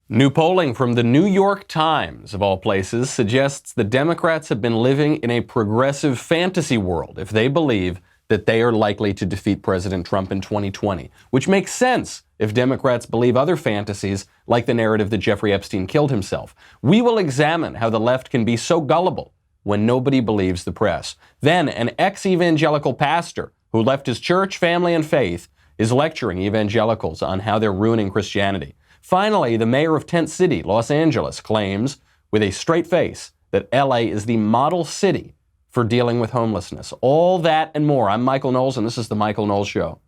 New polling from the New York Times, of all places, suggests the Democrats have been living in a progressive fantasy world if they believe that they are likely to defeat President Trump in 2020, which makes sense if Democrats believe other fantasies like the narrative that Jeffrey Epstein killed himself. We will examine how the left can be so gullible when nobody believes the press. Then, an ex-Evangelical pastor who left his church, family, and faith is lecturing evangelicals on how they're ruining Christianity. Finally, the mayor of Tent City, Los Angeles, claims with a straight face that LA is the model city for dealing with homelessness. All that and more. I'm Michael Knowles, and this is The Michael Knowles Show.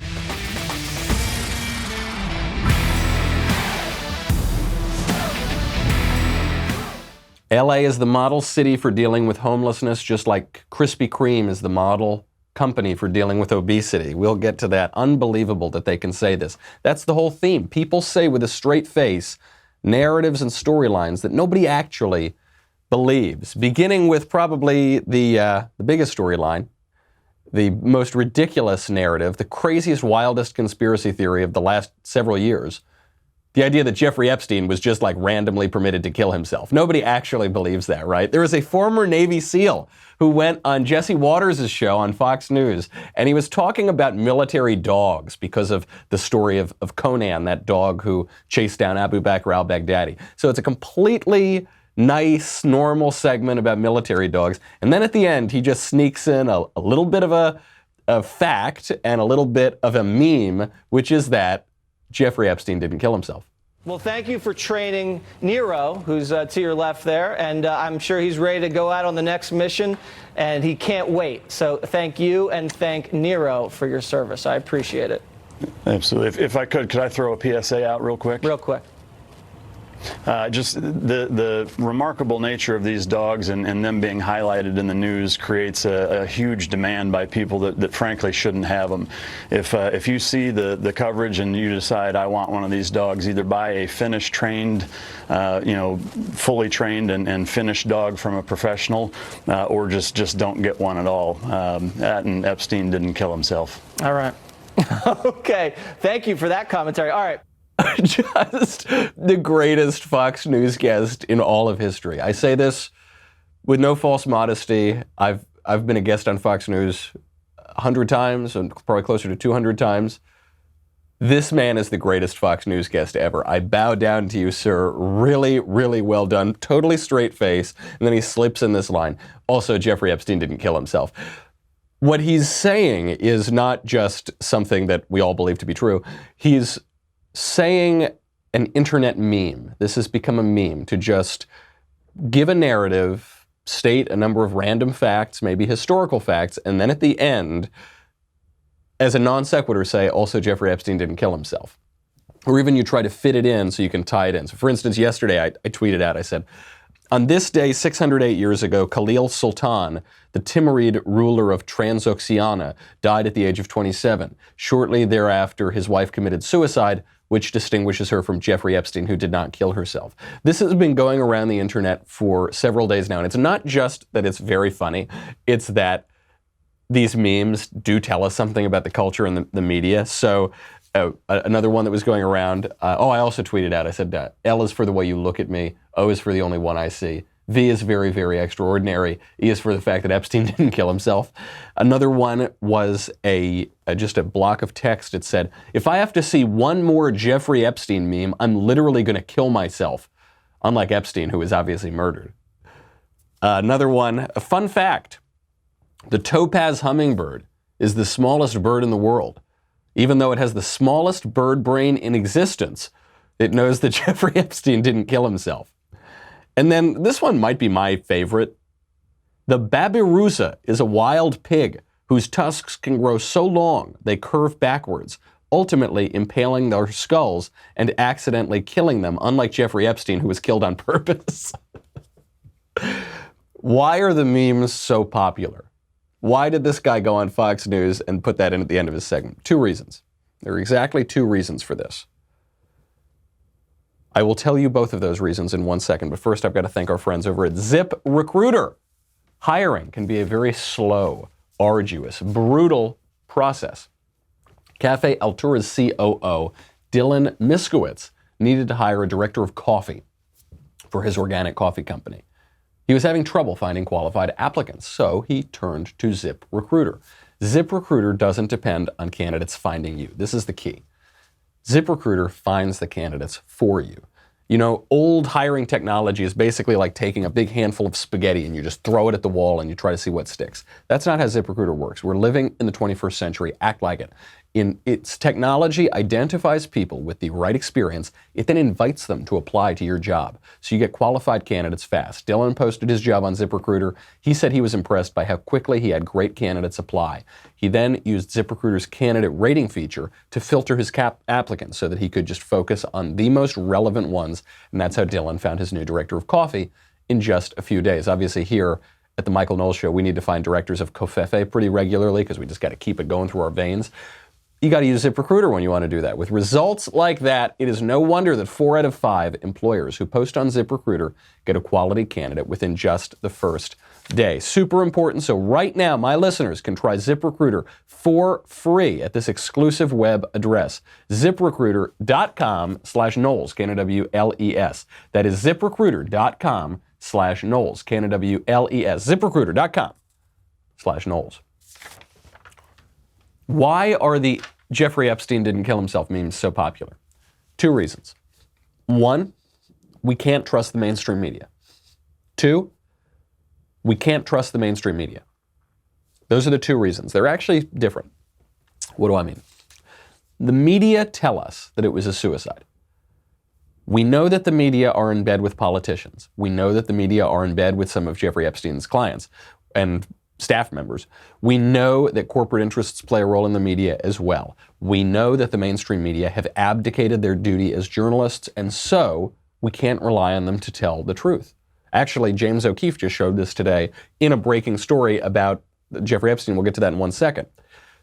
LA is the model city for dealing with homelessness, just like Krispy Kreme is the model company for dealing with obesity. We'll get to that. Unbelievable that they can say this. That's the whole theme. People say with a straight face narratives and storylines that nobody actually believes, beginning with probably the biggest storyline, the most ridiculous narrative, the craziest, wildest conspiracy theory of the last several years. The idea that Jeffrey Epstein was just like randomly permitted to kill himself. Nobody actually believes that, right? There is a former Navy SEAL who went on Jesse Waters' show on Fox News, and he was talking about military dogs because of the story of Conan, that dog who chased down Abu Bakr al-Baghdadi. So it's a completely nice, normal segment about military dogs. And then at the end, he just sneaks in a little bit of a fact and a little bit of a meme, which is that Jeffrey Epstein didn't kill himself. Well, thank you for training Nero, who's to your left there, and I'm sure he's ready to go out on the next mission, and he can't wait. So thank you and thank Nero for your service. I appreciate it. Absolutely. If I could I throw a PSA out real quick? Real quick. Just the remarkable nature of these dogs and them being highlighted in the news creates a huge demand by people that frankly shouldn't have them. If you see the coverage and you decide I want one of these dogs, either buy a finished trained, fully trained and finished dog from a professional, or just don't get one at all. And Epstein didn't kill himself. All right. Okay. Thank you for that commentary. All right. Just the greatest Fox News guest in all of history. I say this with no false modesty. I've been a guest on Fox News 100 times and probably closer to 200 times. This man is the greatest Fox News guest ever. I bow down to you, sir. Really, really well done. Totally straight face. And then he slips in this line. Also, Jeffrey Epstein didn't kill himself. What he's saying is not just something that we all believe to be true. He's saying an internet meme. This has become a meme to just give a narrative, state a number of random facts, maybe historical facts, and then at the end, as a non sequitur, say, also Jeffrey Epstein didn't kill himself. Or even you try to fit it in so you can tie it in. So for instance, yesterday I tweeted out, I said, on this day, 608 years ago, Khalil Sultan, the Timurid ruler of Transoxiana, died at the age of 27. Shortly thereafter, his wife committed suicide, which distinguishes her from Jeffrey Epstein, who did not kill herself. This has been going around the internet for several days now, and it's not just that it's very funny, it's that these memes do tell us something about the culture and the media. So another one that was going around, I also tweeted out, I said, L is for the way you look at me, O is for the only one I see. V is very, very extraordinary. E is for the fact that Epstein didn't kill himself. Another one was just a block of text. It said, if I have to see one more Jeffrey Epstein meme, I'm literally going to kill myself. Unlike Epstein, who was obviously murdered. Another one, a fun fact. The topaz hummingbird is the smallest bird in the world. Even though it has the smallest bird brain in existence, it knows that Jeffrey Epstein didn't kill himself. And then this one might be my favorite. The babirusa is a wild pig whose tusks can grow so long they curve backwards, ultimately impaling their skulls and accidentally killing them, unlike Jeffrey Epstein, who was killed on purpose. Why are the memes so popular? Why did this guy go on Fox News and put that in at the end of his segment? Two reasons. There are exactly two reasons for this. I will tell you both of those reasons in 1 second, but first I've got to thank our friends over at ZipRecruiter. Hiring can be a very slow, arduous, brutal process. Cafe Altura's COO, Dylan Miskowitz, needed to hire a director of coffee for his organic coffee company. He was having trouble finding qualified applicants, so he turned to ZipRecruiter. ZipRecruiter doesn't depend on candidates finding you. This is the key. ZipRecruiter finds the candidates for you. You know, old hiring technology is basically like taking a big handful of spaghetti and you just throw it at the wall and you try to see what sticks. That's not how ZipRecruiter works. We're living in the 21st century. Act like it. Its technology identifies people with the right experience. It then invites them to apply to your job. So you get qualified candidates fast. Dylan posted his job on ZipRecruiter. He said he was impressed by how quickly he had great candidates apply. He then used ZipRecruiter's candidate rating feature to filter his applicants so that he could just focus on the most relevant ones. And that's how Dylan found his new director of coffee in just a few days. Obviously here at the Michael Knowles Show, we need to find directors of Covfefe pretty regularly because we just got to keep it going through our veins. You got to use ZipRecruiter when you want to do that. With results like that, it is no wonder that 4 out of 5 employers who post on ZipRecruiter get a quality candidate within just the first day. Super important. So right now, my listeners can try ZipRecruiter for free at this exclusive web address, ZipRecruiter.com/Knowles, Knowles. That is ZipRecruiter.com/Knowles, Knowles. ZipRecruiter.com/Knowles. Why are the Jeffrey Epstein didn't kill himself memes so popular? 2 reasons. 1, we can't trust the mainstream media. 2, we can't trust the mainstream media. Those are the 2 reasons. They're actually different. What do I mean? The media tell us that it was a suicide. We know that the media are in bed with politicians. We know that the media are in bed with some of Jeffrey Epstein's clients and staff members. We know that corporate interests play a role in the media as well. We know that the mainstream media have abdicated their duty as journalists, and so we can't rely on them to tell the truth. Actually, James O'Keefe just showed this today in a breaking story about Jeffrey Epstein. We'll get to that in 1 second.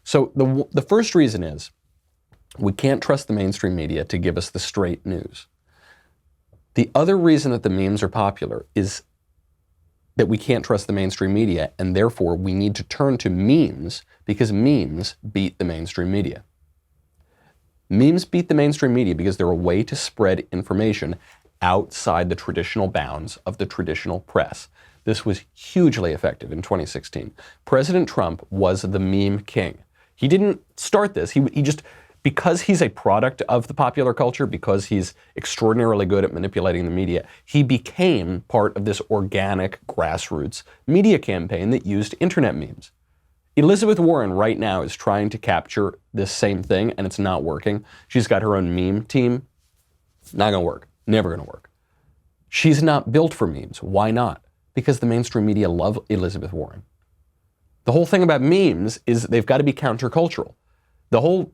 So the first reason is we can't trust the mainstream media to give us the straight news. The other reason that the memes are popular is that we can't trust the mainstream media, and therefore we need to turn to memes because memes beat the mainstream media. Memes beat the mainstream media because they're a way to spread information outside the traditional bounds of the traditional press. This was hugely effective in 2016. President Trump was the meme king. He didn't start this. He just, because he's a product of the popular culture, because he's extraordinarily good at manipulating the media, he became part of this organic grassroots media campaign that used internet memes. Elizabeth Warren right now is trying to capture this same thing, and it's not working. She's got her own meme team. Not gonna work. Never gonna work. She's not built for memes. Why not? Because the mainstream media love Elizabeth Warren. The whole thing about memes is they've got to be countercultural. The whole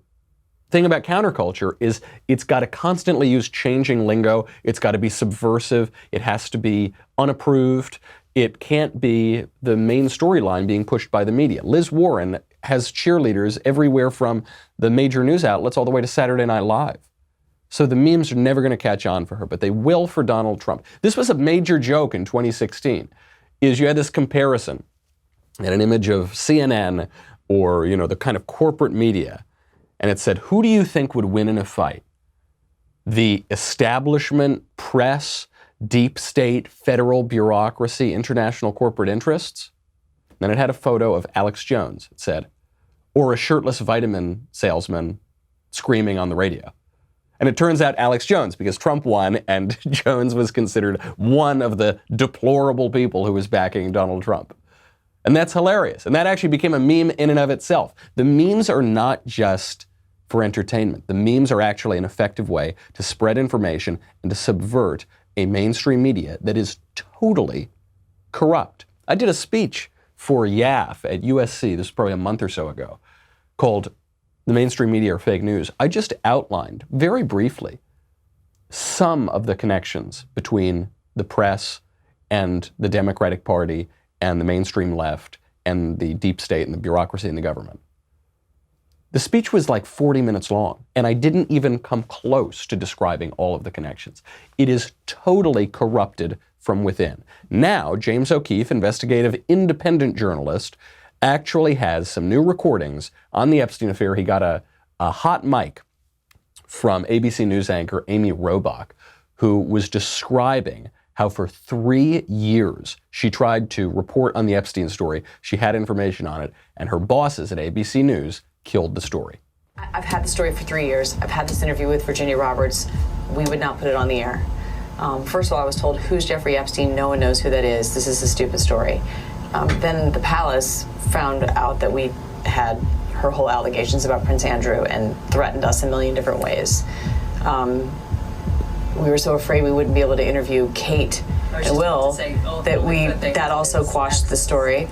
thing about counterculture is it's got to constantly use changing lingo. It's got to be subversive. It has to be unapproved. It can't be the main storyline being pushed by the media. Liz Warren has cheerleaders everywhere from the major news outlets all the way to Saturday Night Live. So the memes are never going to catch on for her, but they will for Donald Trump. This was a major joke in 2016, is you had this comparison and an image of CNN or, the kind of corporate media, and it said, who do you think would win in a fight? The establishment, press, deep state, federal bureaucracy, international corporate interests? Then it had a photo of Alex Jones, it said, or a shirtless vitamin salesman screaming on the radio. And it turns out Alex Jones, because Trump won and Jones was considered one of the deplorable people who was backing Donald Trump. And that's hilarious. And that actually became a meme in and of itself. The memes are not just for entertainment. The memes are actually an effective way to spread information and to subvert a mainstream media that is totally corrupt. I did a speech for YAF at USC, this was probably a month or so ago, called The Mainstream Media Are Fake News. I just outlined very briefly some of the connections between the press and the Democratic Party and the mainstream left and the deep state and the bureaucracy and the government. The speech was like 40 minutes long, and I didn't even come close to describing all of the connections. It is totally corrupted from within. Now, James O'Keefe, investigative independent journalist, actually has some new recordings on the Epstein affair. He got a hot mic from ABC News anchor Amy Robach, who was describing how for 3 years she tried to report on the Epstein story. She had information on it, and her bosses at ABC News killed the story. I've had the story for 3 years. I've had this interview with Virginia Roberts. We would not put it on the air. First of all, I was told, who's Jeffrey Epstein? No one knows who that is. This is a stupid story. Then the palace found out that we had her whole allegations about Prince Andrew and threatened us a million different ways. We were so afraid we wouldn't be able to interview Kate and Will that also quashed the story.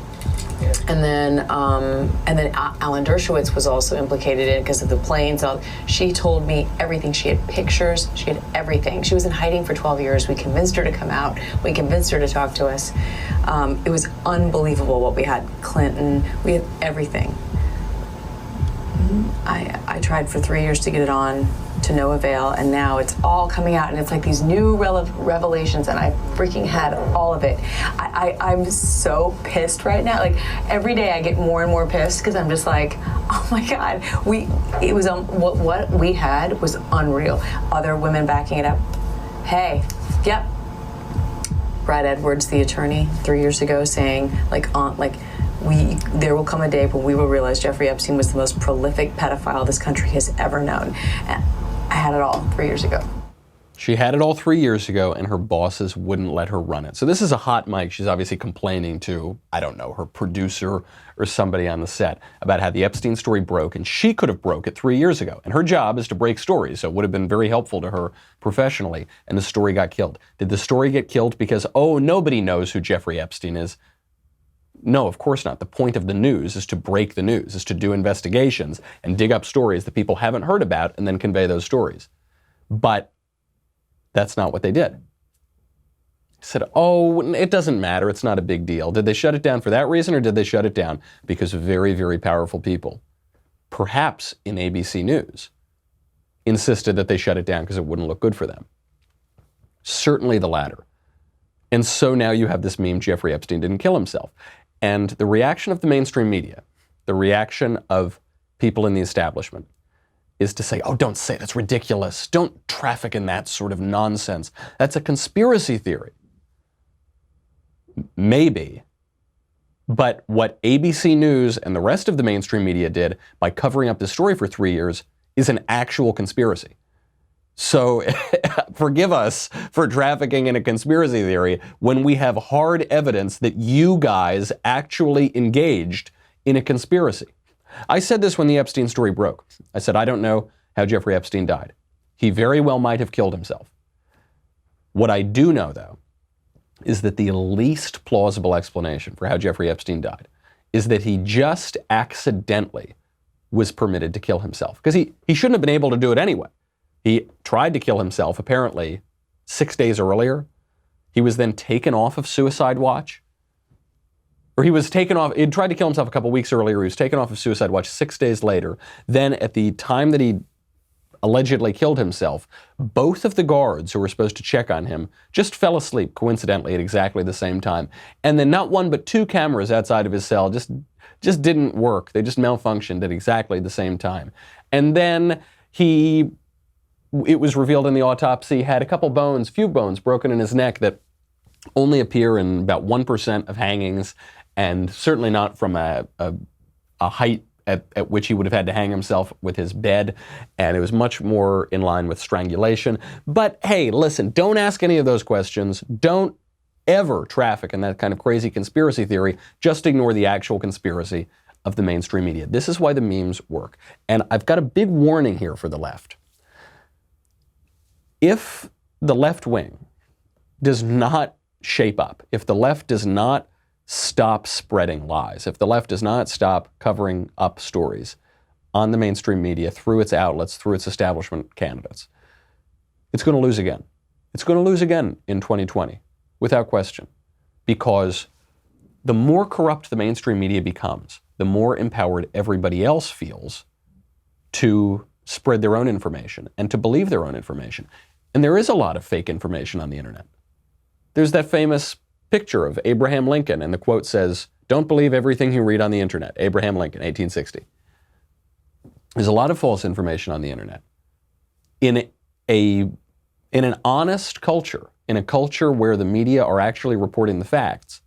And then Alan Dershowitz was also implicated in it because of the planes. She told me everything. She had pictures. She had everything. She was in hiding for 12 years. We convinced her to come out. We convinced her to talk to us. It was unbelievable what we had. Clinton. We had everything. I tried for 3 years to get it on, to no avail, and now it's all coming out, and it's like these new revelations, and I freaking had all of it. I'm so pissed right now. Like, every day I get more and more pissed because I'm just like, oh my God, what we had was unreal. Other women backing it up. Hey, yep. Brad Edwards, the attorney, 3 years ago, saying there will come a day when we will realize Jeffrey Epstein was the most prolific pedophile this country has ever known. And I had it all 3 years ago. She had it all 3 years ago, and her bosses wouldn't let her run it. So this is a hot mic. She's obviously complaining to, I don't know, her producer or somebody on the set about how the Epstein story broke, and she could have broke it 3 years ago. And her job is to break stories, so it would have been very helpful to her professionally, and the story got killed. Did the story get killed because, oh, nobody knows who Jeffrey Epstein is? No, of course not. The point of the news is to break the news, is to do investigations and dig up stories that people haven't heard about and then convey those stories. But that's not what they did. They said, oh, it doesn't matter. It's not a big deal. Did they shut it down for that reason, or did they shut it down because very, very powerful people, perhaps in ABC News, insisted that they shut it down because it wouldn't look good for them? Certainly the latter. And so now you have this meme, Jeffrey Epstein didn't kill himself. And the reaction of the mainstream media, the reaction of people in the establishment, is to say, oh, don't say it, it's ridiculous. Don't traffic in that sort of nonsense. That's a conspiracy theory. Maybe. But what ABC News and the rest of the mainstream media did by covering up this story for 3 years is an actual conspiracy. So forgive us for trafficking in a conspiracy theory when we have hard evidence that you guys actually engaged in a conspiracy. I said this when the Epstein story broke. I said, I don't know how Jeffrey Epstein died. He very well might have killed himself. What I do know, though, is that the least plausible explanation for how Jeffrey Epstein died is that he just accidentally was permitted to kill himself. Because he shouldn't have been able to do it anyway. He tried to kill himself, apparently, 6 days earlier. He was then taken off of suicide watch. Or he was taken off, he tried to kill himself a couple weeks earlier. He was taken off of suicide watch 6 days later. Then at the time that he allegedly killed himself, both of the guards who were supposed to check on him just fell asleep, coincidentally, at exactly the same time. And then not one but two cameras outside of his cell just didn't work. They just malfunctioned at exactly the same time. And then it was revealed in the autopsy, had a couple few bones broken in his neck that only appear in about 1% of hangings, and certainly not from a height at which he would have had to hang himself with his bed, and it was much more in line with strangulation. But hey, listen, don't ask any of those questions. Don't ever traffic in that kind of crazy conspiracy theory. Just ignore the actual conspiracy of the mainstream media. This is why the memes work. And I've got a big warning here for the left. If the left wing does not shape up, if the left does not stop spreading lies, if the left does not stop covering up stories on the mainstream media through its outlets, through its establishment candidates, it's going to lose again. It's going to lose again in 2020, without question, because the more corrupt the mainstream media becomes, the more empowered everybody else feels to spread their own information and to believe their own information. And there is a lot of fake information on the internet. There's that famous picture of Abraham Lincoln, and the quote says, "Don't believe everything you read on the internet." Abraham Lincoln, 1860. There's a lot of false information on the internet. in an honest culture, in a culture where the media are actually reporting the facts,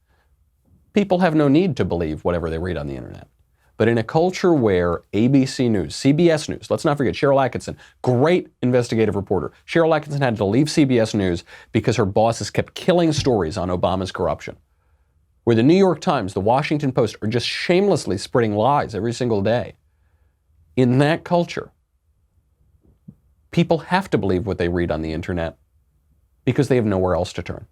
people have no need to believe whatever they read on the internet. But in a culture where ABC News, CBS News, let's not forget Cheryl Atkinson, great investigative reporter. Cheryl Atkinson had to leave CBS News because her bosses kept killing stories on Obama's corruption. Where the New York Times, the Washington Post are just shamelessly spreading lies every single day. In that culture, people have to believe what they read on the internet because they have nowhere else to turn.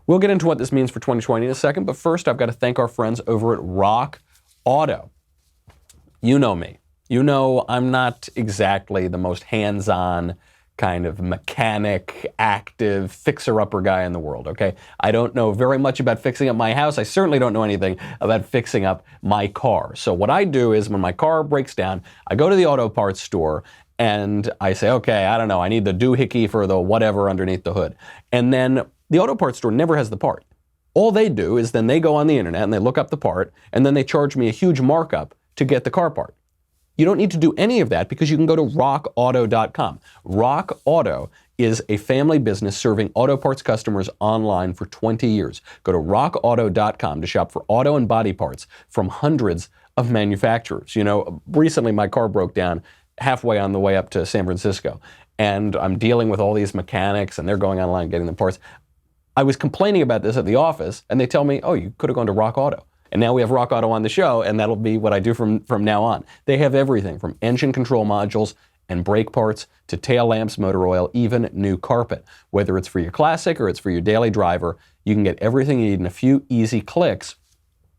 We'll get into what this means for 2020 in a second, but first I've got to thank our friends over at Rock Auto. You know me. You know I'm not exactly the most hands-on kind of mechanic, active, fixer-upper guy in the world, okay? I don't know very much about fixing up my house. I certainly don't know anything about fixing up my car. So what I do is when my car breaks down, I go to the auto parts store and I say, okay, I don't know, I need the doohickey for the whatever underneath the hood. And then the auto parts store never has the part. All they do is then they go on the internet and they look up the part and then they charge me a huge markup to get the car part. You don't need to do any of that because you can go to rockauto.com. Rock Auto is a family business serving auto parts customers online for 20 years. Go to rockauto.com to shop for auto and body parts from hundreds of manufacturers. You know, recently my car broke down halfway on the way up to San Francisco and I'm dealing with all these mechanics and they're going online and getting the parts. I was complaining about this at the office, and they tell me, oh, you could have gone to Rock Auto. And now we have Rock Auto on the show, and that'll be what I do from now on. They have everything from engine control modules and brake parts to tail lamps, motor oil, even new carpet. Whether it's for your classic or it's for your daily driver, you can get everything you need in a few easy clicks.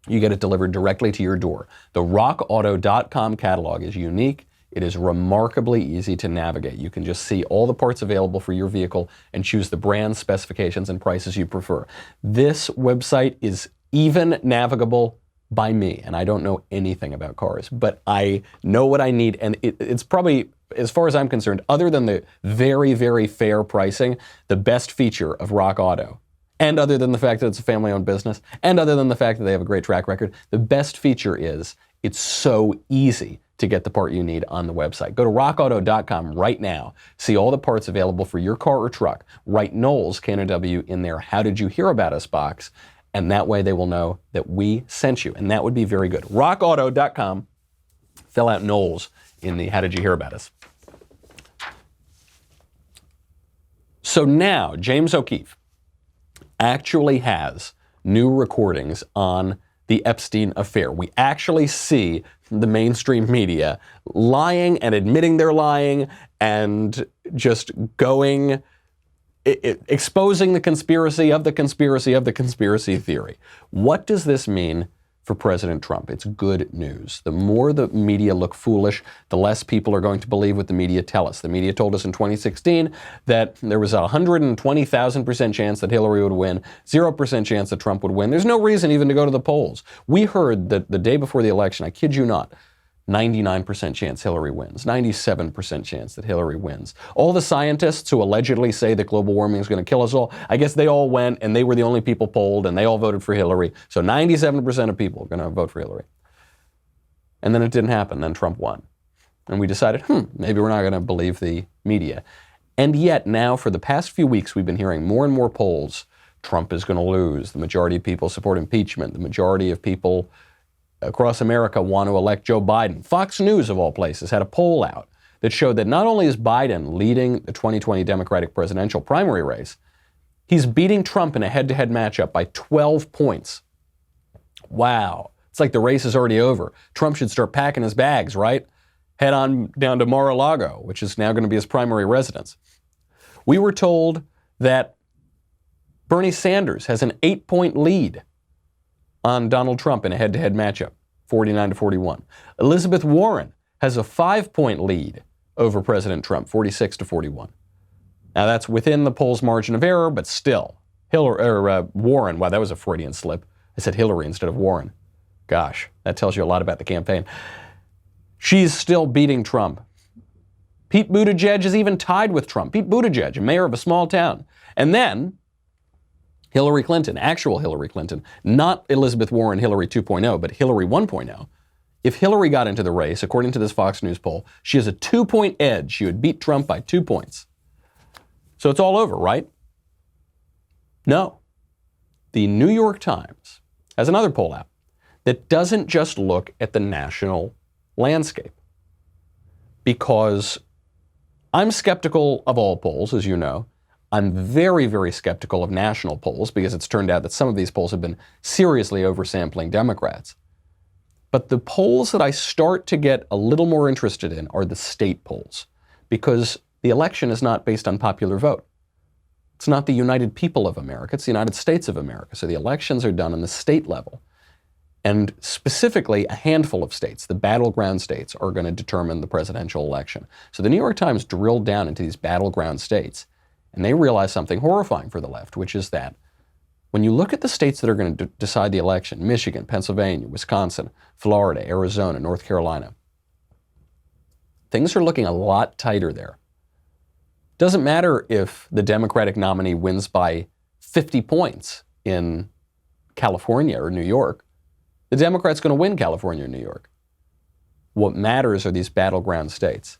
You get it delivered directly to your door. The rockauto.com catalog is unique. It is remarkably easy to navigate. You can just see all the parts available for your vehicle and choose the brand, specifications, and prices you prefer. This website is even navigable by me, and I don't know anything about cars, but I know what I need, and it's probably, as far as I'm concerned, other than the very, very fair pricing, the best feature of Rock Auto. And other than the fact that it's a family-owned business, and other than the fact that they have a great track record, the best feature is it's so easy to get the part you need on the website. Go to rockauto.com right now. See all the parts available for your car or truck. Write Knowles, K-N-O-W, in their How Did You Hear About Us box, and that way they will know that we sent you, and that would be very good. rockauto.com, fill out Knowles in the How Did You Hear About Us. So now, James O'Keefe actually has new recordings on the Epstein affair. We actually see the mainstream media lying and admitting they're lying and just going, exposing the conspiracy of the conspiracy of the conspiracy theory. What does this mean for President Trump? It's good news. The more the media look foolish, the less people are going to believe what the media tell us. The media told us in 2016 that there was a 120,000% chance that Hillary would win, 0% chance that Trump would win. There's no reason even to go to the polls. We heard that the day before the election, I kid you not, 99% chance Hillary wins, 97% chance that Hillary wins. All the scientists who allegedly say that global warming is going to kill us all, I guess they all went and they were the only people polled and they all voted for Hillary. So 97% of people are going to vote for Hillary. And then it didn't happen. Then Trump won. And we decided, maybe we're not going to believe the media. And yet now for the past few weeks, we've been hearing more and more polls. Trump is going to lose. The majority of people support impeachment. The majority of people across America want to elect Joe Biden. Fox News, of all places, had a poll out that showed that not only is Biden leading the 2020 Democratic presidential primary race, he's beating Trump in a head-to-head matchup by 12 points. Wow. It's like the race is already over. Trump should start packing his bags, right? Head on down to Mar-a-Lago, which is now going to be his primary residence. We were told that Bernie Sanders has an 8-point lead on Donald Trump in a head-to-head matchup, 49-41. Elizabeth Warren has a 5-point lead over President Trump, 46-41. Now that's within the poll's margin of error, but still, Warren, wow, that was a Freudian slip. I said Hillary instead of Warren. Gosh, that tells you a lot about the campaign. She's still beating Trump. Pete Buttigieg is even tied with Trump. Pete Buttigieg, a mayor of a small town. And then Hillary Clinton, actual Hillary Clinton, not Elizabeth Warren Hillary 2.0, but Hillary 1.0, if Hillary got into the race, according to this Fox News poll, she has a 2-point edge. She would beat Trump by 2 points. So it's all over, right? No. The New York Times has another poll out that doesn't just look at the national landscape. Because I'm skeptical of all polls, as you know. I'm very, very skeptical of national polls because it's turned out that some of these polls have been seriously oversampling Democrats. But the polls that I start to get a little more interested in are the state polls, because the election is not based on popular vote. It's not the United People of America, it's the United States of America. So the elections are done on the state level. And specifically, a handful of states, the battleground states, are going to determine the presidential election. So the New York Times drilled down into these battleground states, and they realized something horrifying for the left, which is that when you look at the states that are going to decide the election, Michigan, Pennsylvania, Wisconsin, Florida, Arizona, North Carolina, things are looking a lot tighter there. Doesn't matter if the Democratic nominee wins by 50 points in California or New York. The Democrat's going to win California or New York. What matters are these battleground states.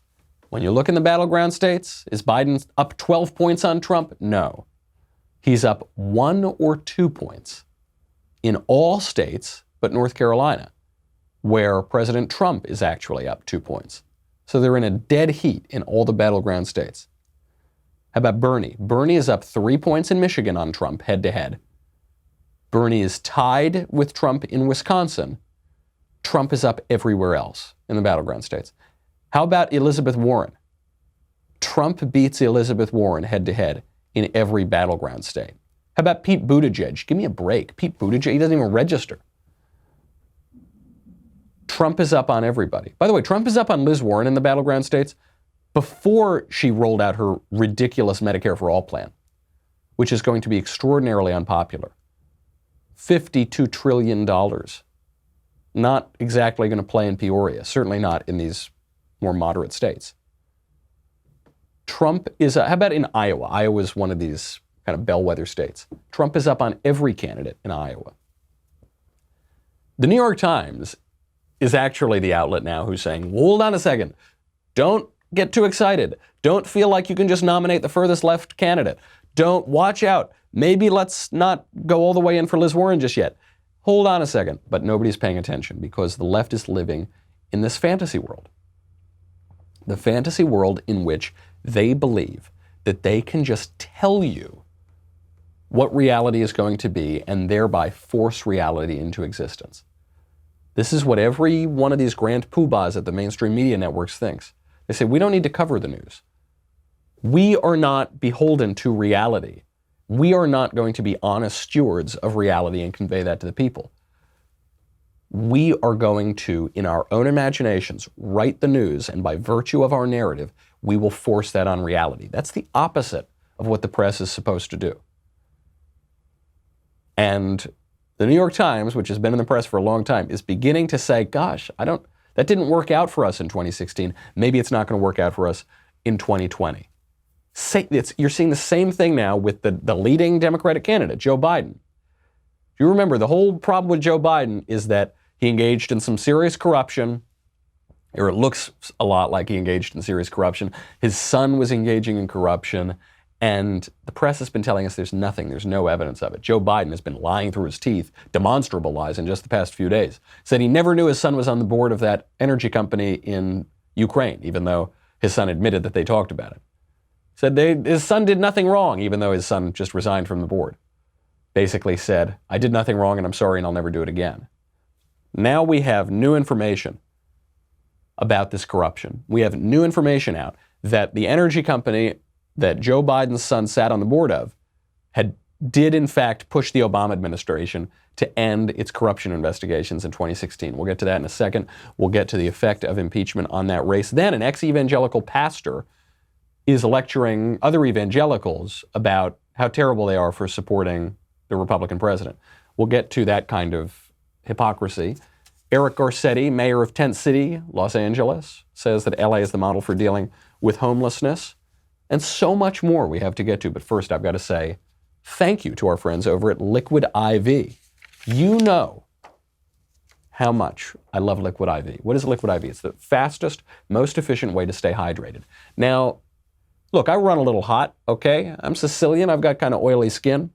When you look in the battleground states, is Biden up 12 points on Trump? No. He's up 1 or 2 points in all states but North Carolina, where President Trump is actually up 2 points. So they're in a dead heat in all the battleground states. How about Bernie? Bernie is up 3 points in Michigan on Trump, head-to-head. Bernie is tied with Trump in Wisconsin. Trump is up everywhere else in the battleground states. How about Elizabeth Warren? Trump beats Elizabeth Warren head-to-head in every battleground state. How about Pete Buttigieg? Give me a break. Pete Buttigieg, he doesn't even register. Trump is up on everybody. By the way, Trump is up on Liz Warren in the battleground states before she rolled out her ridiculous Medicare for All plan, which is going to be extraordinarily unpopular. $52 trillion. Not exactly going to play in Peoria, certainly not in these more moderate states. Trump is, how about in Iowa? Iowa is one of these kind of bellwether states. Trump is up on every candidate in Iowa. The New York Times is actually the outlet now who's saying, hold on a second, don't get too excited. Don't feel like you can just nominate the furthest left candidate. Don't, watch out. Maybe let's not go all the way in for Liz Warren just yet. Hold on a second. But nobody's paying attention because the left is living in this fantasy world. The fantasy world in which they believe that they can just tell you what reality is going to be and thereby force reality into existence. This is what every one of these grand poobahs at the mainstream media networks thinks. They say, we don't need to cover the news. We are not beholden to reality. We are not going to be honest stewards of reality and convey that to the people. We are going to, in our own imaginations, write the news, and by virtue of our narrative, we will force that on reality. That's the opposite of what the press is supposed to do. And the New York Times, which has been in the press for a long time, is beginning to say, gosh, that didn't work out for us in 2016. Maybe it's not going to work out for us in 2020. You're seeing the same thing now with the leading Democratic candidate, Joe Biden. You remember, the whole problem with Joe Biden is that he engaged in some serious corruption, or it looks a lot like he engaged in serious corruption. His son was engaging in corruption, and the press has been telling us there's no evidence of it. Joe Biden has been lying through his teeth, demonstrable lies in just the past few days. Said he never knew his son was on the board of that energy company in Ukraine, even though his son admitted that they talked about it. Said his son did nothing wrong, even though his son just resigned from the board. Basically said, I did nothing wrong and I'm sorry and I'll never do it again. Now we have new information about this corruption. We have new information out that the energy company that Joe Biden's son sat on the board of did in fact push the Obama administration to end its corruption investigations in 2016. We'll get to that in a second. We'll get to the effect of impeachment on that race. Then an ex-Evangelical pastor is lecturing other evangelicals about how terrible they are for supporting the Republican president. We'll get to that kind of hypocrisy. Eric Garcetti, mayor of Tent City, Los Angeles, says that LA is the model for dealing with homelessness. And so much more we have to get to. But first, I've got to say thank you to our friends over at Liquid IV. You know how much I love liquid IV. What is liquid IV? It's the fastest, most efficient way to stay hydrated. Now, look, I run a little hot, okay? I'm Sicilian, I've got kind of oily skin.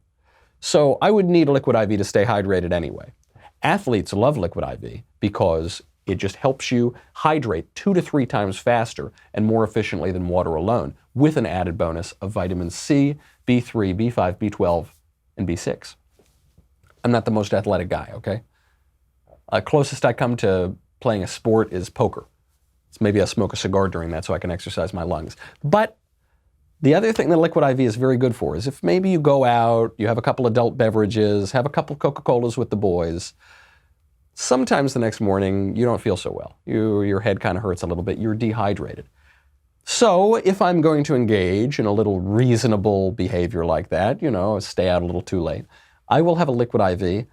So I would need liquid IV to stay hydrated anyway. Athletes love liquid IV because it just helps you hydrate 2 to 3 times faster and more efficiently than water alone, with an added bonus of vitamins C, B3, B5, B12, and B6. I'm not the most athletic guy, okay? Closest I come to playing a sport is poker. So maybe I smoke a cigar during that so I can exercise my lungs. But the other thing that liquid IV is very good for is if maybe you go out, you have a couple adult beverages, have a couple Coca-Colas with the boys, sometimes the next morning you don't feel so well. Your head kind of hurts a little bit, you're dehydrated. So if I'm going to engage in a little reasonable behavior like that, stay out a little too late, I will have a liquid IV.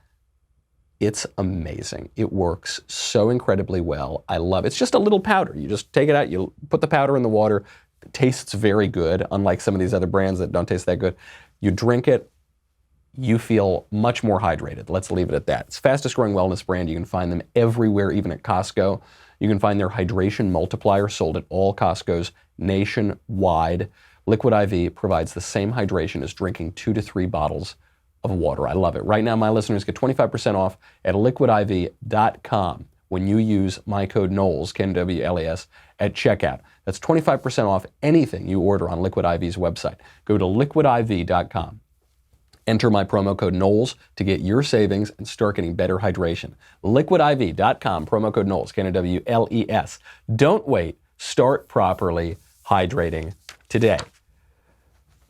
It's amazing. It works so incredibly well. I love it. It's just a little powder. You just take it out, you put the powder in the water. It tastes very good, unlike some of these other brands that don't taste that good. You drink it, you feel much more hydrated. Let's leave it at that. It's the fastest growing wellness brand. You can find them everywhere, even at Costco. You can find their hydration multiplier sold at all Costco's nationwide. Liquid IV provides the same hydration as drinking 2 to 3 bottles of water. I love it. Right now, my listeners get 25% off at liquidiv.com when you use my code Knowles, K-N-W-L-E-S, at checkout. That's 25% off anything you order on Liquid IV's website. Go to liquidiv.com. Enter my promo code Knowles to get your savings and start getting better hydration. Liquidiv.com, promo code Knowles, K-N-W-L-E-S. Don't wait. Start properly hydrating today.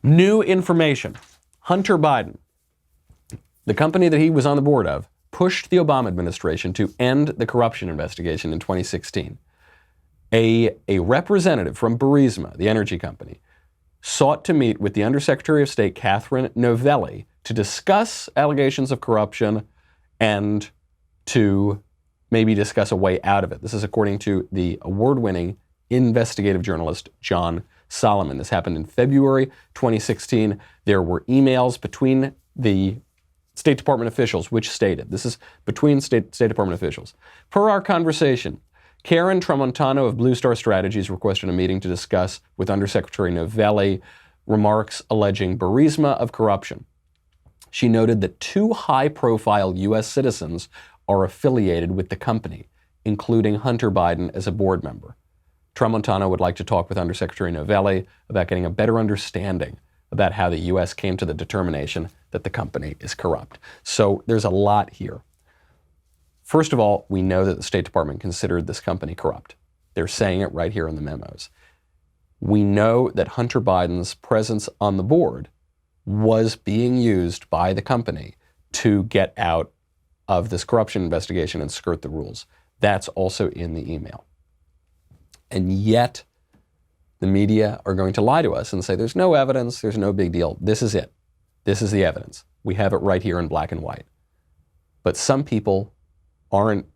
New information. Hunter Biden, the company that he was on the board of, pushed the Obama administration to end the corruption investigation in 2016. A representative from Burisma, the energy company, sought to meet with the Undersecretary of State, Catherine Novelli, to discuss allegations of corruption and to maybe discuss a way out of it. This is according to the award-winning investigative journalist, John Solomon. This happened in February 2016. There were emails between the State Department officials, which stated, this is between State Department officials. Per our conversation, Karen Tramontano of Blue Star Strategies requested a meeting to discuss with Undersecretary Novelli remarks alleging Burisma of corruption. She noted that 2 high-profile U.S. citizens are affiliated with the company, including Hunter Biden as a board member. Tramontano would like to talk with Undersecretary Novelli about getting a better understanding about how the U.S. came to the determination that the company is corrupt. So there's a lot here. First of all, we know that the State Department considered this company corrupt. They're saying it right here in the memos. We know that Hunter Biden's presence on the board was being used by the company to get out of this corruption investigation and skirt the rules. That's also in the email. And yet, the media are going to lie to us and say, there's no evidence, there's no big deal. This is it. This is the evidence. We have it right here in black and white. But some people aren't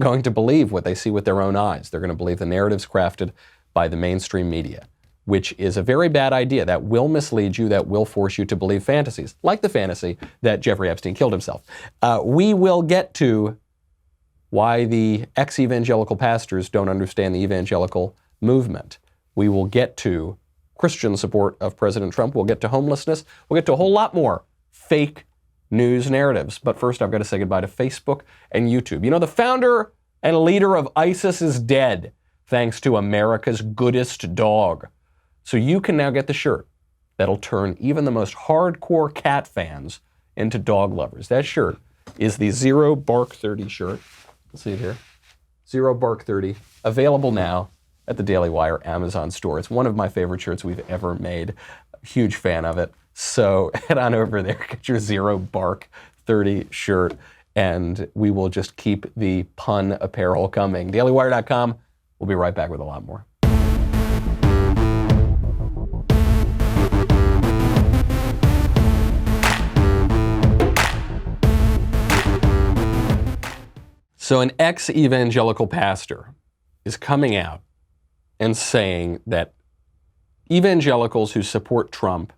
going to believe what they see with their own eyes. They're going to believe the narratives crafted by the mainstream media, which is a very bad idea. That will mislead you, that will force you to believe fantasies, like the fantasy that Jeffrey Epstein killed himself. We will get to why the ex-Evangelical pastors don't understand the evangelical movement. We will get to Christian support of President Trump. We'll get to homelessness. We'll get to a whole lot more fake news narratives. But first, I've got to say goodbye to Facebook and YouTube. You know, the founder and leader of ISIS is dead, thanks to America's goodest dog. So you can now get the shirt that'll turn even the most hardcore cat fans into dog lovers. That shirt is the Zero Bark 30 shirt. Let's see it here. Zero Bark 30, available now at the Daily Wire Amazon store. It's one of my favorite shirts we've ever made. Huge fan of it. So head on over there, get your Zero Bark 30 shirt, and we will just keep the pun apparel coming. DailyWire.com. We'll be right back with a lot more. So an ex-evangelical pastor is coming out and saying that evangelicals who support Trump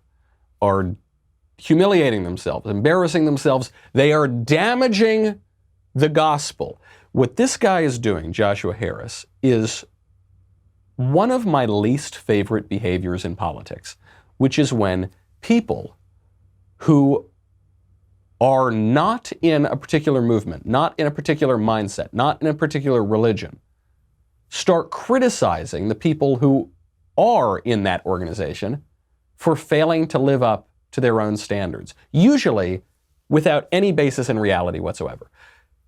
are humiliating themselves, embarrassing themselves. They are damaging the gospel. What this guy is doing, Joshua Harris, is one of my least favorite behaviors in politics, which is when people who are not in a particular movement, not in a particular mindset, not in a particular religion, start criticizing the people who are in that organization for failing to live up to their own standards, usually without any basis in reality whatsoever.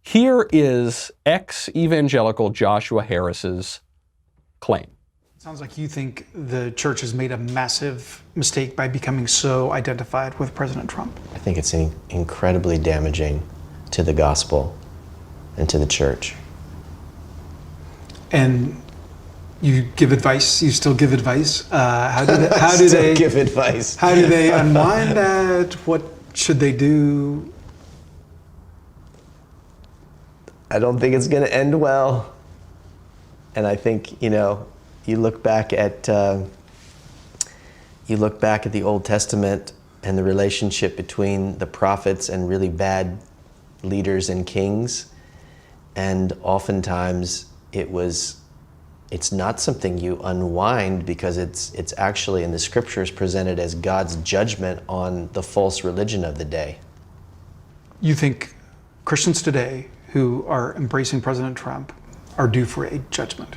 Here is ex-Evangelical Joshua Harris's claim. Sounds like you think the church has made a massive mistake by becoming so identified with President Trump. I think it's incredibly damaging to the gospel and to the church. And you give advice. You still give advice. How do they give advice? How do they unwind that? What should they do? I don't think it's going to end well. And I think, you look back at the Old Testament and the relationship between the prophets and really bad leaders and kings, and oftentimes it's not something you unwind, because it's actually in the scriptures presented as God's judgment on the false religion of the day. You think Christians today who are embracing President Trump are due for a judgment?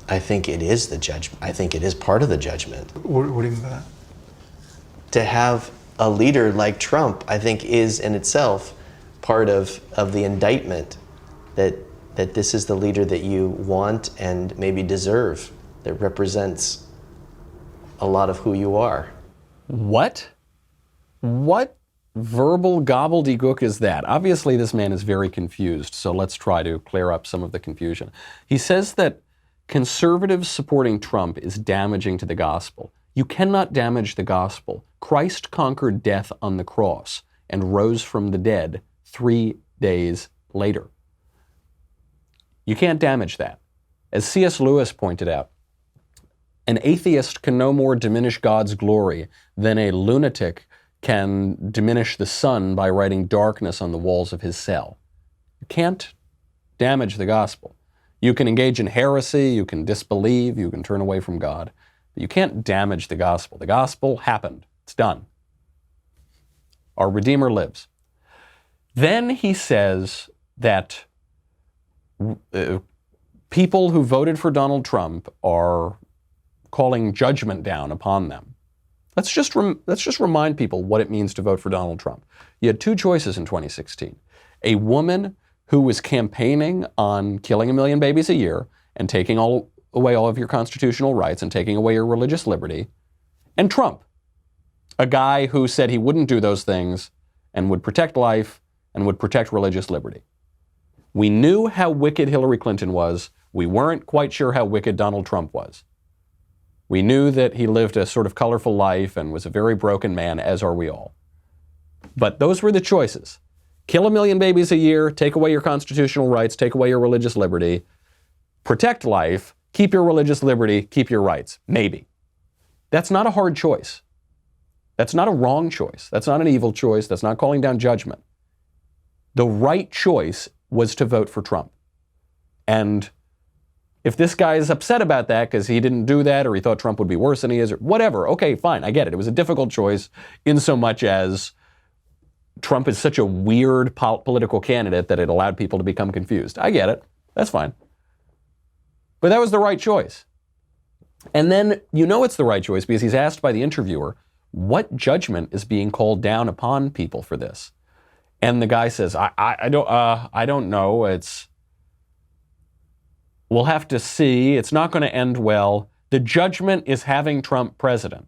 I think it is the judgment. I think it is part of the judgment. What do you mean by that? To have a leader like Trump, I think, is in itself part of the indictment that this is the leader that you want and maybe deserve, that represents a lot of who you are. What? What verbal gobbledygook is that? Obviously, this man is very confused, so let's try to clear up some of the confusion. He says that conservatives supporting Trump is damaging to the gospel. You cannot damage the gospel. Christ conquered death on the cross and rose from the dead 3 days later. You can't damage that. As C.S. Lewis pointed out, an atheist can no more diminish God's glory than a lunatic can diminish the sun by writing darkness on the walls of his cell. You can't damage the gospel. You can engage in heresy, you can disbelieve, you can turn away from God, but you can't damage the gospel. The gospel happened. It's done. Our Redeemer lives. Then he says that people who voted for Donald Trump are calling judgment down upon them. Let's just remind people what it means to vote for Donald Trump. You had two choices in 2016. A woman who was campaigning on killing 1 million babies a year and taking away all of your constitutional rights and taking away your religious liberty, and Trump, a guy who said he wouldn't do those things and would protect life and would protect religious liberty. We knew how wicked Hillary Clinton was. We weren't quite sure how wicked Donald Trump was. We knew that he lived a sort of colorful life and was a very broken man, as are we all. But those were the choices. Kill 1 million babies a year, take away your constitutional rights, take away your religious liberty, protect life, keep your religious liberty, keep your rights. Maybe. That's not a hard choice. That's not a wrong choice. That's not an evil choice. That's not calling down judgment. The right choice was to vote for Trump. And if this guy is upset about that because he didn't do that or he thought Trump would be worse than he is or whatever, okay, fine, I get it. It was a difficult choice in so much as Trump is such a weird political candidate that it allowed people to become confused. I get it. That's fine. But that was the right choice. And then you know it's the right choice because he's asked by the interviewer, what judgment is being called down upon people for this? And the guy says, I don't know. We'll have to see. It's not going to end well. The judgment is having Trump president.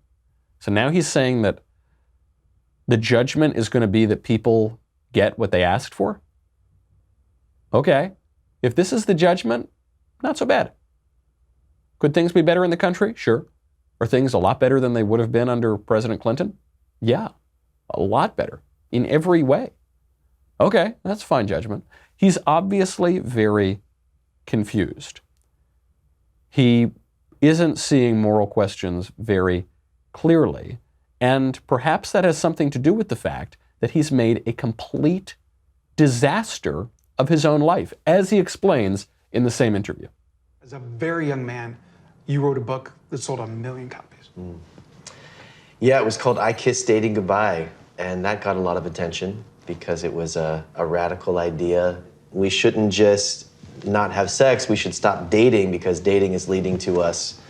So now he's saying that the judgment is going to be that people get what they asked for? Okay. If this is the judgment, not so bad. Could things be better in the country? Sure. Are things a lot better than they would have been under President Clinton? Yeah, a lot better in every way. Okay, that's fine judgment. He's obviously very confused. He isn't seeing moral questions very clearly, and perhaps that has something to do with the fact that he's made a complete disaster of his own life, as he explains in the same interview. As a very young man, you wrote a book that sold 1 million copies. Yeah, it was called I Kissed Dating Goodbye, and that got a lot of attention because it was a radical idea. We shouldn't just not have sex, we should stop dating because dating is leading to us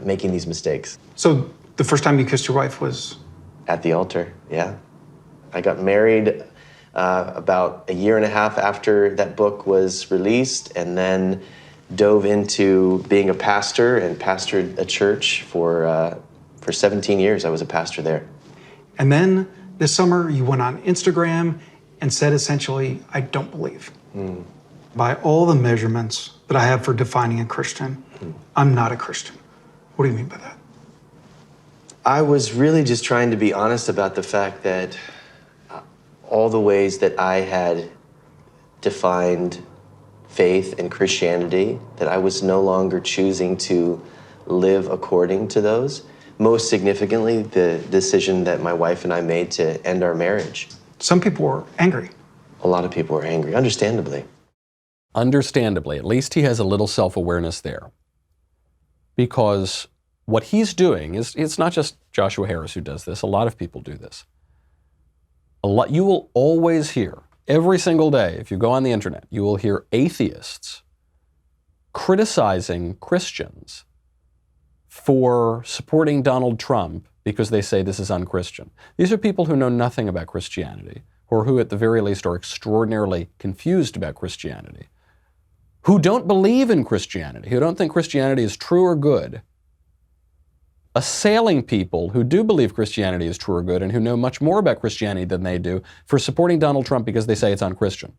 making these mistakes. So the first time you kissed your wife was? At the altar, yeah. I got married about a year and a half after that book was released, and then dove into being a pastor and pastored a church for 17 years. I was a pastor there. And then this summer you went on Instagram and said essentially, I don't believe. By all the measurements that I have for defining a Christian, I'm not a Christian. What do you mean by that? I was really just trying to be honest about the fact that all the ways that I had defined faith and Christianity, that I was no longer choosing to live according to those. Most significantly, the decision that my wife and I made to end our marriage. Some people were angry. A lot of people were angry, understandably. Understandably, at least he has a little self-awareness there. Because what he's doing is, it's not just Joshua Harris who does this, a lot of people do this. You will always hear, every single day, if you go on the internet, you will hear atheists criticizing Christians for supporting Donald Trump because they say this is unchristian. These are people who know nothing about Christianity, or who at the very least are extraordinarily confused about Christianity, who don't believe in Christianity, who don't think Christianity is true or good, assailing people who do believe Christianity is true or good and who know much more about Christianity than they do for supporting Donald Trump because they say it's unchristian.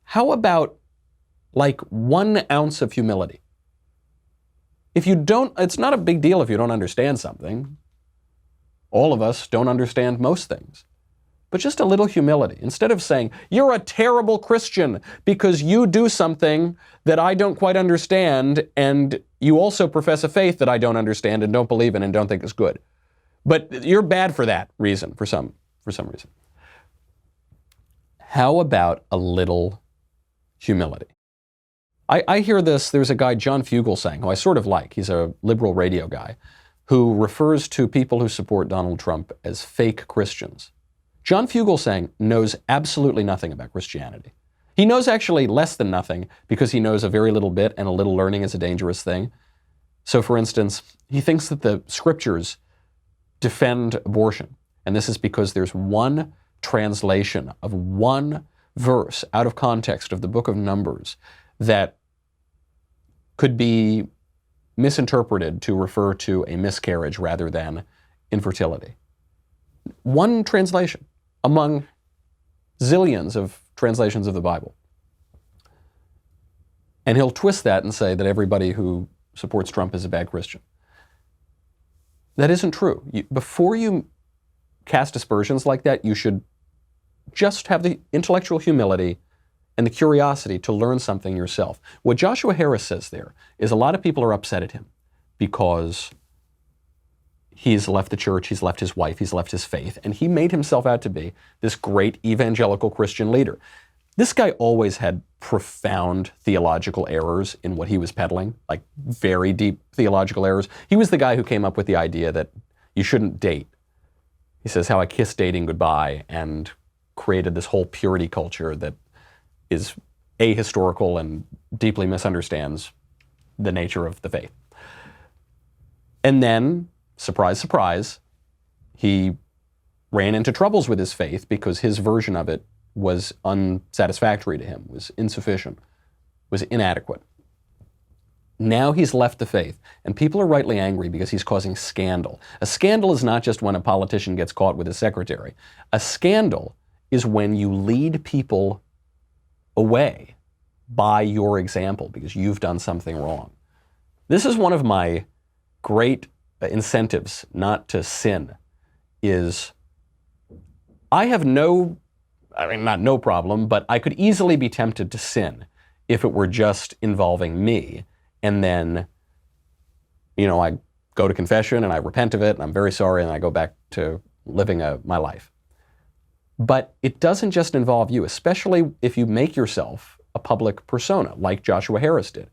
How about like 1 ounce of humility? If you don't, it's not a big deal if you don't understand something. All of us don't understand most things. But just a little humility. Instead of saying, you're a terrible Christian because you do something that I don't quite understand, and you also profess a faith that I don't understand and don't believe in and don't think is good. But you're bad for that reason, for some reason. How about a little humility? I hear this, there's a guy, John Fugelsang, who I sort of like. He's a liberal radio guy who refers to people who support Donald Trump as fake Christians. John Fugelsang knows absolutely nothing about Christianity. He knows actually less than nothing because he knows a very little bit, and a little learning is a dangerous thing. So for instance, he thinks that the scriptures defend abortion. And this is because there's one translation of one verse out of context of the book of Numbers that could be misinterpreted to refer to a miscarriage rather than infertility. One translation among zillions of translations of the Bible. And he'll twist that and say that everybody who supports Trump is a bad Christian. That isn't true. Before you cast aspersions like that, you should just have the intellectual humility and the curiosity to learn something yourself. What Joshua Harris says there is a lot of people are upset at him because he's left the church, he's left his wife, he's left his faith, and he made himself out to be this great evangelical Christian leader. This guy always had profound theological errors in what he was peddling, like very deep theological errors. He was the guy who came up with the idea that you shouldn't date. He says, how I kissed dating goodbye, and created this whole purity culture that is ahistorical and deeply misunderstands the nature of the faith. And then, surprise, surprise, he ran into troubles with his faith because his version of it was unsatisfactory to him, was insufficient, was inadequate. Now he's left the faith, and people are rightly angry because he's causing scandal. A scandal is not just when a politician gets caught with his secretary. A scandal is when you lead people away by your example because you've done something wrong. This is one of my great incentives not to sin, is I have not no problem, but I could easily be tempted to sin if it were just involving me. And then, I go to confession and I repent of it and I'm very sorry and I go back to living my life. But it doesn't just involve you, especially if you make yourself a public persona, like Joshua Harris did,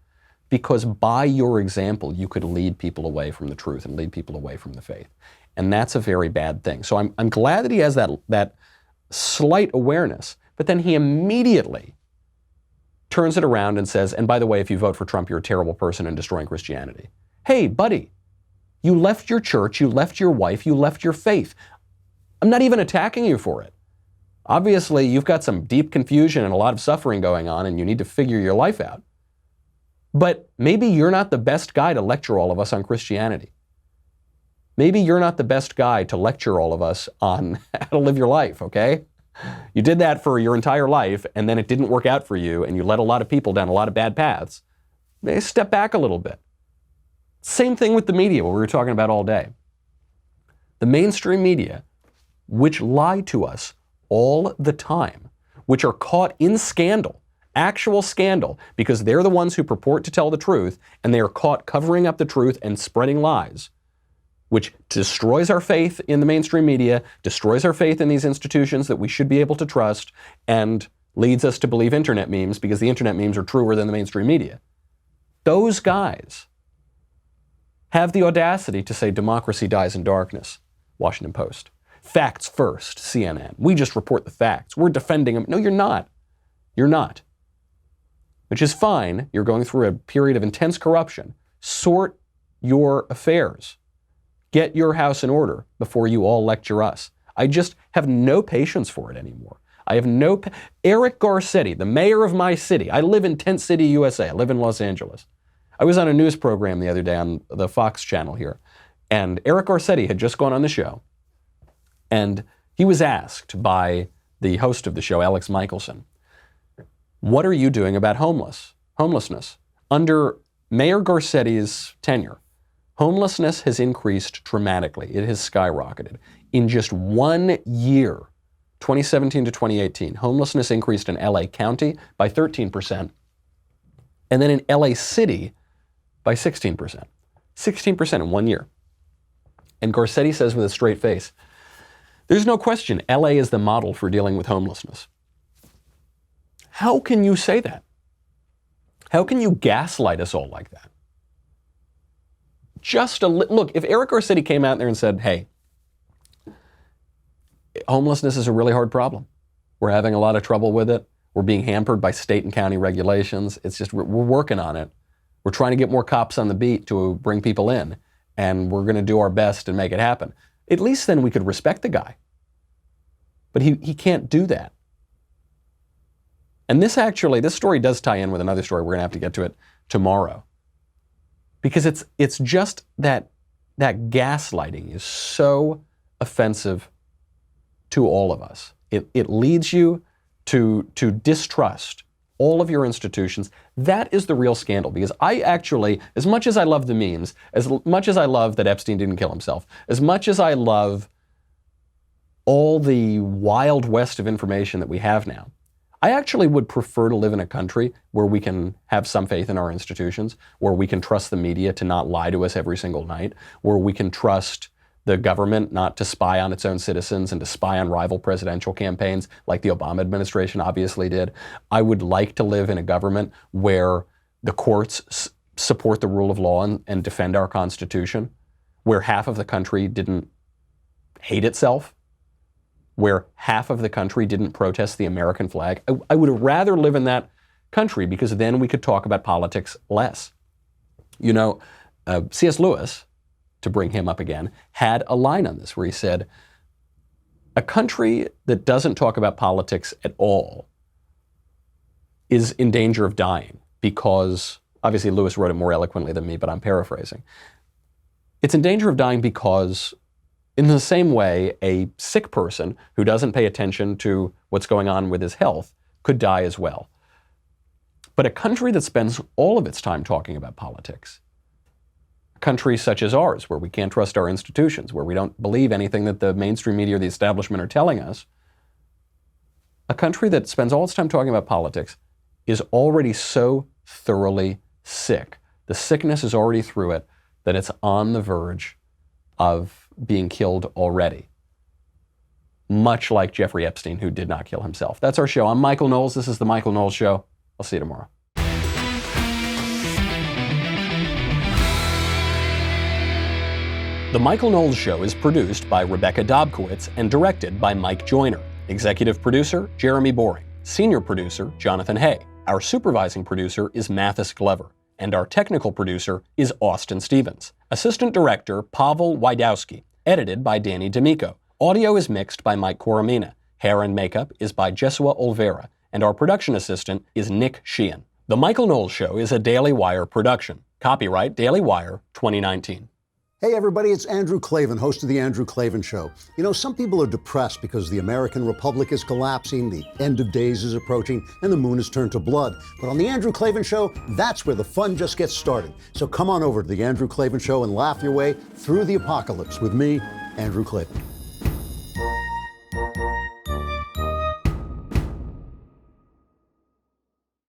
because by your example, you could lead people away from the truth and lead people away from the faith. And that's a very bad thing. So I'm glad that he has that slight awareness, but then he immediately turns it around and says, and by the way, if you vote for Trump, you're a terrible person and destroying Christianity. Hey, buddy, you left your church, you left your wife, you left your faith. I'm not even attacking you for it. Obviously, you've got some deep confusion and a lot of suffering going on, and you need to figure your life out. But maybe you're not the best guy to lecture all of us on Christianity. Maybe you're not the best guy to lecture all of us on how to live your life, okay? You did that for your entire life, and then it didn't work out for you, and you led a lot of people down a lot of bad paths. Maybe step back a little bit. Same thing with the media, what we were talking about all day. The mainstream media, which lie to us all the time, which are caught in scandal, actual scandal, because they're the ones who purport to tell the truth, and they are caught covering up the truth and spreading lies, which destroys our faith in the mainstream media, destroys our faith in these institutions that we should be able to trust, and leads us to believe internet memes because the internet memes are truer than the mainstream media. Those guys have the audacity to say democracy dies in darkness, Washington Post. Facts first, CNN. We just report the facts. We're defending them. No, you're not. You're not. Which is fine. You're going through a period of intense corruption. Sort your affairs. Get your house in order before you all lecture us. I just have no patience for it anymore. I have no... Eric Garcetti, the mayor of my city. I live in Tent City, USA. I live in Los Angeles. I was on a news program the other day on the Fox channel here, and Eric Garcetti had just gone on the show, and he was asked by the host of the show, Alex Michelson, what are you doing about homelessness? Under Mayor Garcetti's tenure, homelessness has increased dramatically. It has skyrocketed. In just 1 year, 2017 to 2018, homelessness increased in LA County by 13%, and then in LA City by 16%. 16% in 1 year. And Garcetti says with a straight face, there's no question LA is the model for dealing with homelessness. How can you say that? How can you gaslight us all like that? Look, if Eric Garcetti came out there and said, hey, homelessness is a really hard problem. We're having a lot of trouble with it. We're being hampered by state and county regulations. It's just, we're working on it. We're trying to get more cops on the beat to bring people in, and we're going to do our best and make it happen. At least then we could respect the guy. But he can't do that. And this story does tie in with another story. We're going to have to get to it tomorrow. Because it's just that gaslighting is so offensive to all of us. It leads you to distrust all of your institutions. That is the real scandal, because I actually, as much as I love the memes, as much as I love that Epstein didn't kill himself, as much as I love all the wild west of information that we have now, I actually would prefer to live in a country where we can have some faith in our institutions, where we can trust the media to not lie to us every single night, where we can trust the government not to spy on its own citizens and to spy on rival presidential campaigns like the Obama administration obviously did. I would like to live in a government where the courts support the rule of law and defend our Constitution, where half of the country didn't hate itself, where half of the country didn't protest the American flag. I would rather live in that country, because then we could talk about politics less. You know, C.S. Lewis, to bring him up again, had a line on this where he said, a country that doesn't talk about politics at all is in danger of dying, because, obviously Lewis wrote it more eloquently than me, but I'm paraphrasing. It's in danger of dying because, in the same way, a sick person who doesn't pay attention to what's going on with his health could die as well. But a country that spends all of its time talking about politics, a country such as ours, where we can't trust our institutions, where we don't believe anything that the mainstream media or the establishment are telling us, a country that spends all its time talking about politics is already so thoroughly sick. The sickness is already through it that it's on the verge of being killed already. much like Jeffrey Epstein, who did not kill himself. That's our show. I'm Michael Knowles. This is The Michael Knowles Show. I'll see you tomorrow. The Michael Knowles Show is produced by Rebecca Dobkowitz and directed by Mike Joyner. Executive producer, Jeremy Boring. Senior producer, Jonathan Hay. Our supervising producer is Mathis Glover. And our technical producer is Austin Stevens. Assistant director, Pavel Wydowski. Edited by Danny D'Amico. Audio is mixed by Mike Coromina. Hair and makeup is by Jesua Olvera. And our production assistant is Nick Sheehan. The Michael Knowles Show is a Daily Wire production. Copyright Daily Wire 2019. Hey everybody, it's Andrew Klavan, host of The Andrew Klavan Show. You know, some people are depressed because the American Republic is collapsing, the end of days is approaching, and the moon has turned to blood. But on The Andrew Klavan Show, that's where the fun just gets started. So come on over to The Andrew Klavan Show and laugh your way through the apocalypse with me, Andrew Klavan.